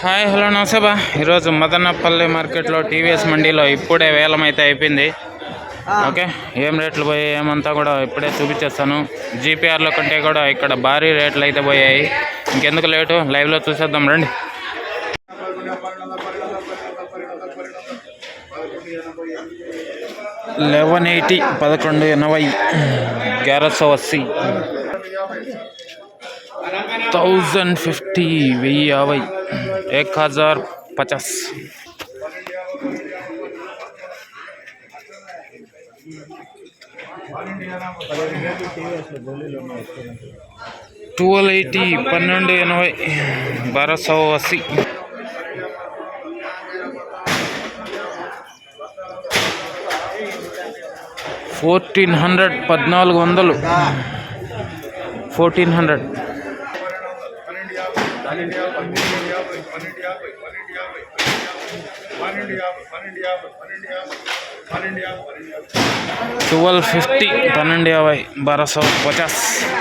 Hi hello నమస్తే బా. ఈరోజు మదనపల్లి మార్కెట్లో టీవీఎస్ మండీలో ఇప్పుడే వేలం అయితే అయిపోయింది. ఓకే, ఏం రేట్లు పోయాయి ఏమంతా కూడా ఇప్పుడే చూపించేస్తాను. జీపీఆర్లో కంటే కూడా ఇక్కడ భారీ రేట్లు అయితే పోయాయి. ఇంకెందుకు లేటు, లైవ్లో చూసేద్దాం రండి. 1180 1180 1180 1050 1050 1280 1280 1400 1400 1250 1250 1250